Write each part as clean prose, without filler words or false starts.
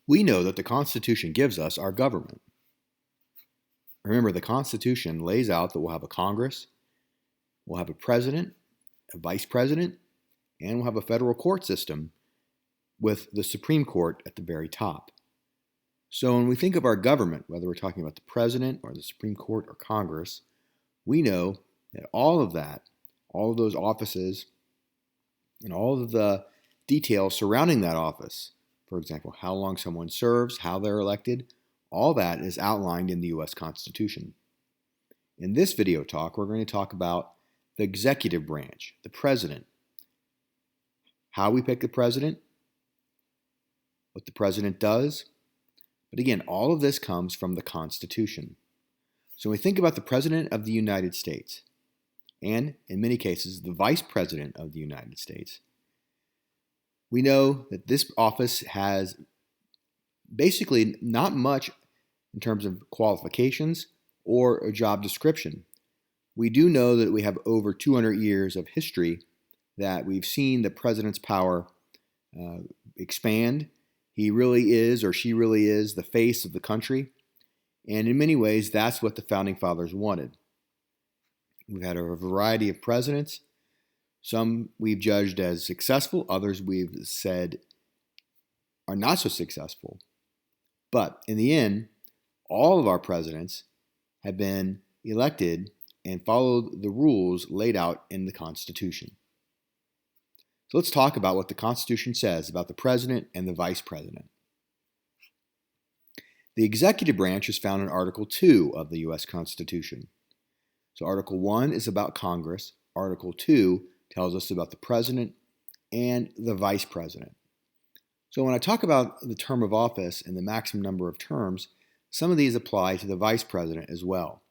We know that the Constitution gives us our government. Remember, the Constitution lays out that we'll have a Congress, we'll have a president, a vice president, and we'll have a federal court system with the Supreme Court at the very top. So when we think of our government, whether we're talking about the president or the Supreme Court or Congress, we know that all of that, all of those offices, and all of the details surrounding that office, for example, how long someone serves, how they're elected, all that is outlined in the U.S. Constitution. In this video talk, we're going to talk about the executive branch, the president, how we pick the president, what the president does. But again, all of this comes from the Constitution. So when we think about the President of the United States, and in many cases, the Vice President of the United States, we know that this office has basically not much in terms of qualifications or a job description. We do know that we have over 200 years of history that we've seen the president's power expand. He really is, or she really is, the face of the country. And in many ways, that's what the Founding Fathers wanted. We've had a variety of presidents. Some we've judged as successful, others we've said are not so successful. But in the end, all of our presidents have been elected and followed the rules laid out in the Constitution. So let's talk about what the Constitution says about the president and the vice president. The executive branch is found in Article 2 of the U.S. Constitution. So Article 1 is about Congress. Article 2 tells us about the president and the vice president. So when I talk about the term of office and the maximum number of terms, some of these apply to the vice president as well.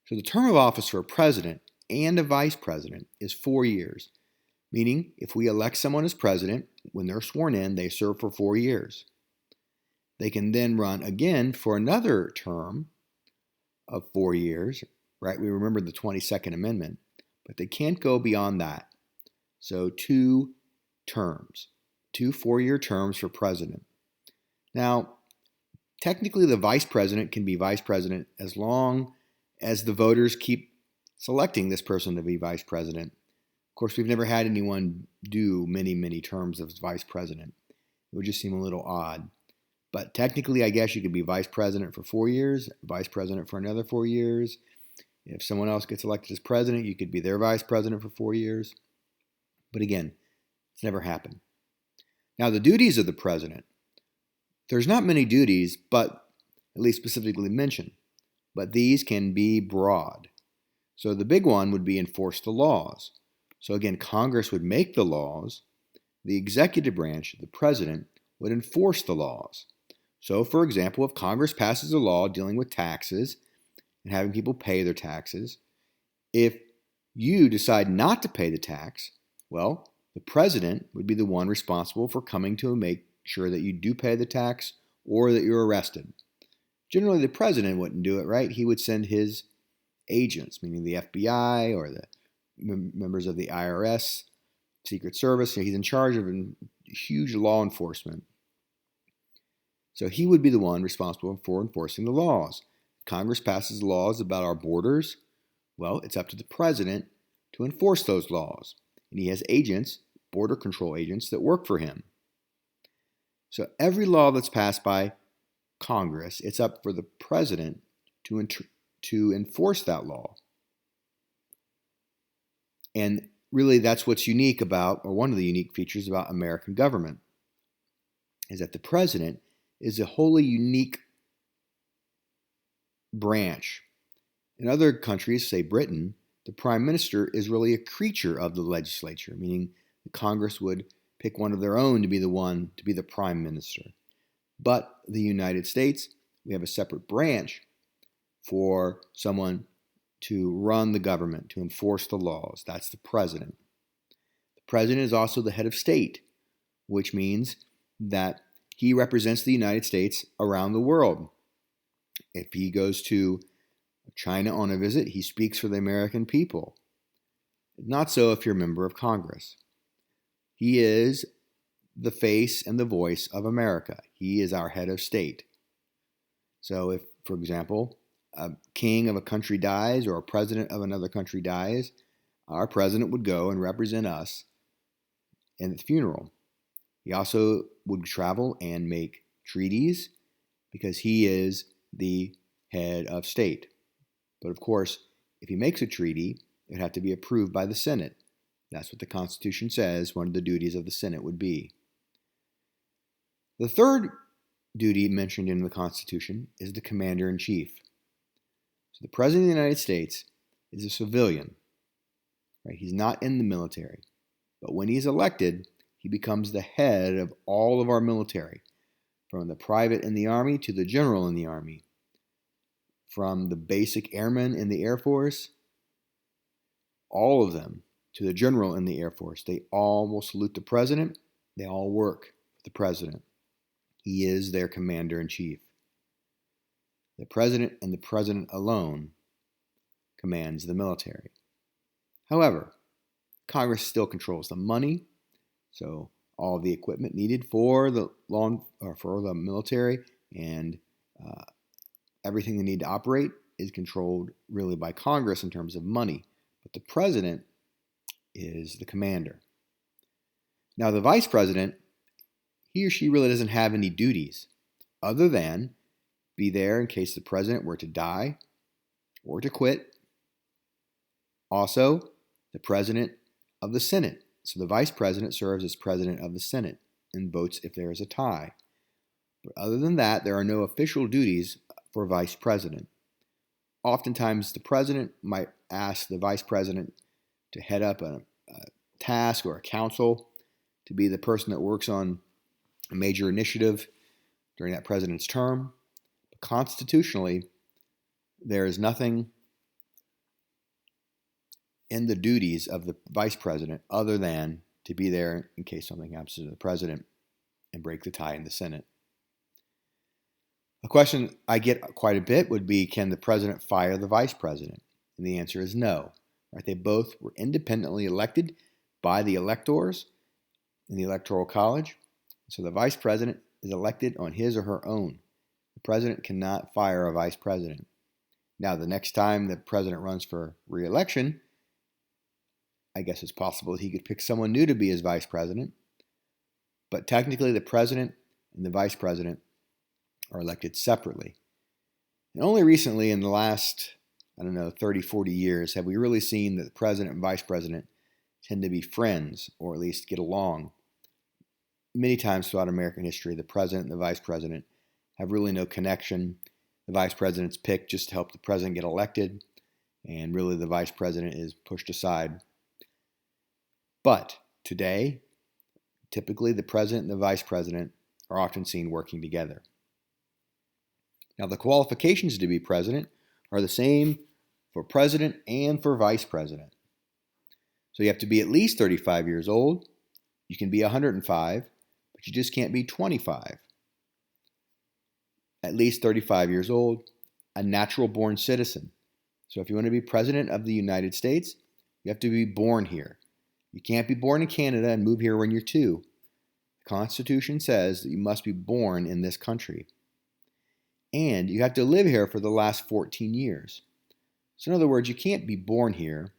So the term of office for a president and a vice president is 4 years. Meaning, if we elect someone as president, when they're sworn in, they serve for 4 years. They can then run again for another term of 4 years, right? We remember the 22nd Amendment, but they can't go beyond that. So 2 terms, 2 4-year terms for president. Now, technically the vice president can be vice president as long as the voters keep selecting this person to be vice president. Of course, we've never had anyone do many terms as vice president. It would just seem a little odd. But technically, I guess you could be vice president for 4 years, vice president for another 4 years. If someone else gets elected as president, you could be their vice president for 4 years. But again, it's never happened. Now, the duties of the president. There's not many duties, but at least specifically mentioned. But these can be broad. So the big one would be enforce the laws. So again, Congress would make the laws. The executive branch, the president, would enforce the laws. So for example, if Congress passes a law dealing with taxes and having people pay their taxes, if you decide not to pay the tax, well, the president would be the one responsible for coming to make sure that you do pay the tax or that you're arrested. Generally, the president wouldn't do it, right? He would send his agents, meaning the FBI or the members of the IRS, Secret Service. He's in charge of huge law enforcement. So he would be the one responsible for enforcing the laws. Congress passes laws about our borders. Well, it's up to the president to enforce those laws. And he has agents, border control agents, that work for him. So every law that's passed by Congress, it's up for the president to enforce that law. And really, that's what's unique about, or one of the unique features about American government, is that the president is a wholly unique branch. In other countries, say Britain, the prime minister is really a creature of the legislature, meaning the Congress would pick one of their own to be the one to be the prime minister. But the United States, we have a separate branch for someone to run the government, to enforce the laws. That's the president. The president is also the head of state, which means that he represents the United States around the world. If he goes to China on a visit, he speaks for the American people. Not so if you're a member of Congress. He is the face and the voice of America. He is our head of state. So if, for example, a king of a country dies or a president of another country dies, our president would go and represent us in the funeral. He also would travel and make treaties because he is the head of state. But of course, if he makes a treaty, it would have to be approved by the Senate. That's what the Constitution says one of the duties of the Senate would be. The third duty mentioned in the Constitution is the commander-in-chief. So the President of the United States is a civilian, right? He's not in the military. But when he's elected, he becomes the head of all of our military, from the private in the Army to the general in the Army, from the basic airmen in the Air Force, all of them, to the general in the Air Force. They all will salute the President. They all work for the President. He is their commander-in-chief. The President and the President alone commands the military. However, Congress still controls the money, so all the equipment needed for the military and everything they need to operate is controlled really by Congress in terms of money. But the President is the commander. Now, the Vice President, he or she really doesn't have any duties other than be there in case the President were to die or to quit. Also, the President of the Senate. So the Vice President serves as President of the Senate and votes if there is a tie. But other than that, there are no official duties for Vice President. Oftentimes, the President might ask the Vice President to head up a task or a council, to be the person that works on a major initiative during that president's term. But constitutionally, there is nothing in the duties of the Vice President other than to be there in case something happens to the President and break the tie in the Senate. A question I get quite a bit would be, can the President fire the Vice President? And the answer is no. Right? They both were independently elected by the electors in the Electoral College. So the Vice President is elected on his or her own. The President cannot fire a Vice President. Now, the next time the President runs for re-election, I guess it's possible he could pick someone new to be his Vice President. But technically, the President and the Vice President are elected separately. And only recently, in the last, 30, 40 years, have we really seen that the President and Vice President tend to be friends, or at least get along. Many times throughout American history, the President and the Vice President have really no connection. The Vice President's picked just to help the President get elected, and really the Vice President is pushed aside. But today, typically the President and the Vice President are often seen working together. Now, the qualifications to be President are the same for President and for Vice President. So you have to be at least 35 years old. You can be 105, but you just can't be 25. At least 35 years old, a natural-born citizen. So if you want to be President of the United States, you have to be born here. You can't be born in Canada and move here when you're 2. The Constitution says that you must be born in this country. And you have to live here for the last 14 years. So in other words, you can't be born here,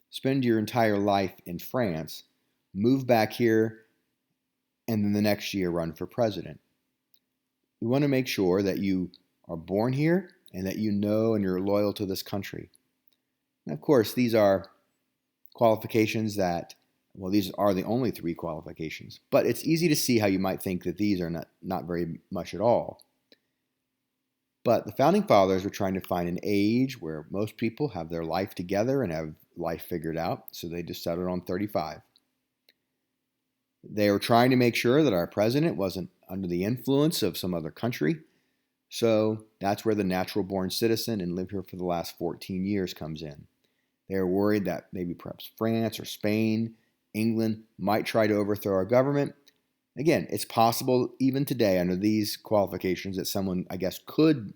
spend your entire life in France, move back here, and then the next year run for president. We want to make sure that you are born here and that you know and you're loyal to this country. And of course, these are qualifications that, these are the only 3 qualifications. But it's easy to see how you might think that these are not very much at all. But the Founding Fathers were trying to find an age where most people have their life together and have life figured out, so they just settled on 35. They were trying to make sure that our president wasn't under the influence of some other country, so that's where the natural-born citizen and live here for the last 14 years comes in. They were worried that maybe perhaps France or Spain, England might try to overthrow our government. Again, it's possible even today under these qualifications that someone, could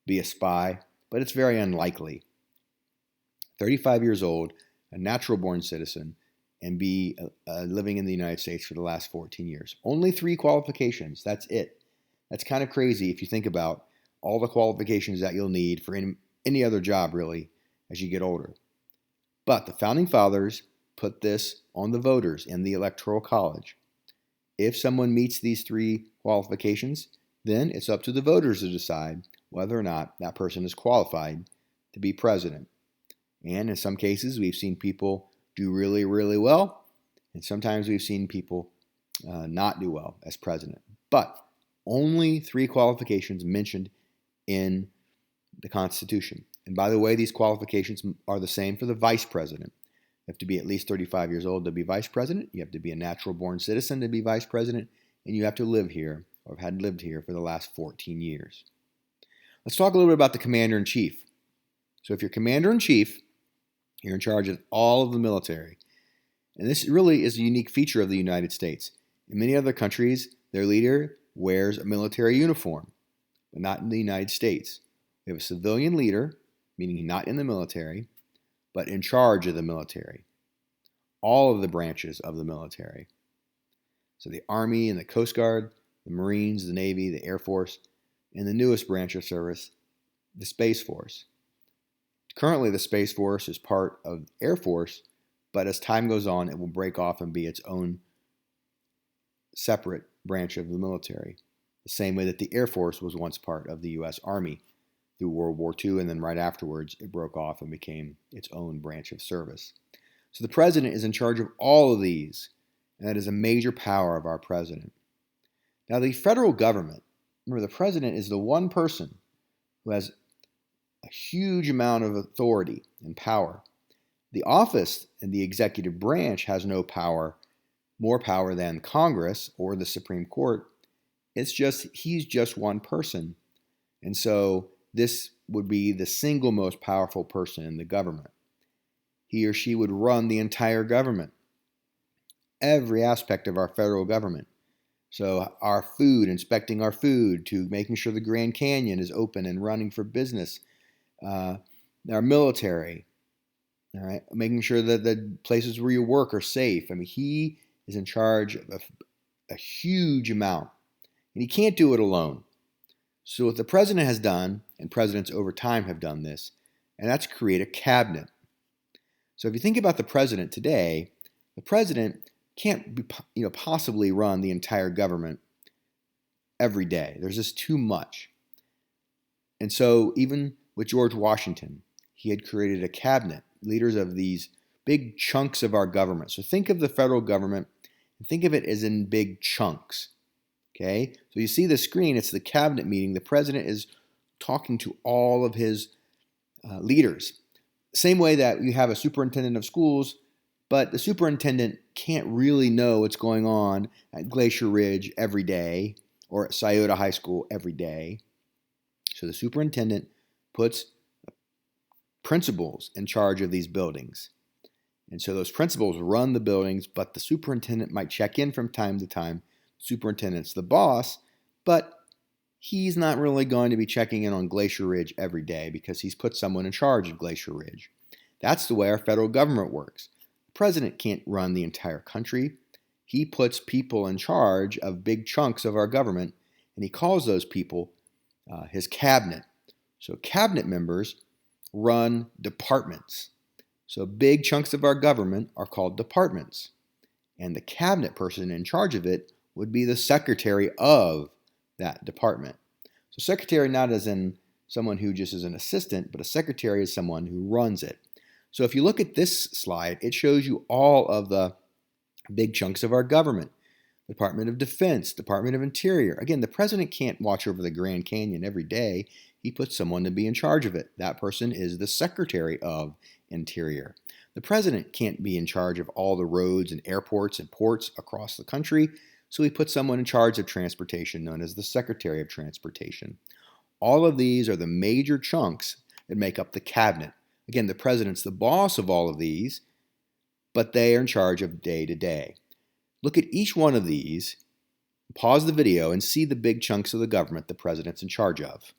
be a spy, but it's very unlikely. 35 years old, a natural-born citizen, and be living in the United States for the last 14 years. Only 3 qualifications. That's it. That's kind of crazy if you think about all the qualifications that you'll need for any other job, really, as you get older. But the Founding Fathers put this on the voters in the Electoral College. If someone meets these 3 qualifications, then it's up to the voters to decide whether or not that person is qualified to be president. And in some cases, we've seen people do really, really well, and sometimes we've seen people not do well as president. But only 3 qualifications mentioned in the Constitution. And by the way, these qualifications are the same for the vice president. You have to be at least 35 years old to be vice president. You have to be a natural-born citizen to be vice president. And you have to live here or have had lived here for the last 14 years. Let's talk a little bit about the commander-in-chief. So if you're commander-in-chief, you're in charge of all of the military. And this really is a unique feature of the United States. In many other countries, their leader wears a military uniform, but not in the United States. We have a civilian leader, meaning not in the military, but in charge of the military. All of the branches of the military. So the Army and the Coast Guard, the Marines, the Navy, the Air Force, and the newest branch of service, the Space Force. Currently, the Space Force is part of Air Force, but as time goes on, it will break off and be its own separate branch of the military, the same way that the Air Force was once part of the U.S. Army through World War II, and then right afterwards, it broke off and became its own branch of service. So the president is in charge of all of these, and that is a major power of our president. Now, the federal government, remember, the president is the one person who has a huge amount of authority and power. The office in the executive branch has no power, more power than Congress or the Supreme Court. It's just, he's just one person. And so this would be the single most powerful person in the government. He or she would run the entire government, every aspect of our federal government. So our food, inspecting our food, to making sure the Grand Canyon is open and running for business. Our military, all right, making sure that the places where you work are safe. I mean, he is in charge of a huge amount, and he can't do it alone. So what the president has done, and presidents over time have done this, and that's create a cabinet. So if you think about the president today, the president can't possibly run the entire government every day. There's just too much. And so even with George Washington, he had created a cabinet, leaders of these big chunks of our government. So think of the federal government, and think of it as in big chunks. Okay? So you see the screen, it's the cabinet meeting. The president is talking to all of his leaders. Same way that you have a superintendent of schools, but the superintendent can't really know what's going on at Glacier Ridge every day or at Scioto High School every day. So the superintendent puts principals in charge of these buildings. And so those principals run the buildings, but the superintendent might check in from time to time. Superintendent's the boss, but he's not really going to be checking in on Glacier Ridge every day because he's put someone in charge of Glacier Ridge. That's the way our federal government works. The president can't run the entire country. He puts people in charge of big chunks of our government, and he calls those people his cabinet. So cabinet members run departments. So big chunks of our government are called departments. And the cabinet person in charge of it would be the secretary of that department. So secretary not as in someone who just is an assistant, but a secretary is someone who runs it. So if you look at this slide, it shows you all of the big chunks of our government. Department of Defense, Department of Interior. Again, the president can't watch over the Grand Canyon every day. He puts someone to be in charge of it. That person is the Secretary of Interior. The president can't be in charge of all the roads and airports and ports across the country, so he puts someone in charge of transportation known as the Secretary of Transportation. All of these are the major chunks that make up the cabinet. Again, the president's the boss of all of these, but they are in charge of day to day. Look at each one of these, pause the video, and see the big chunks of the government the president's in charge of.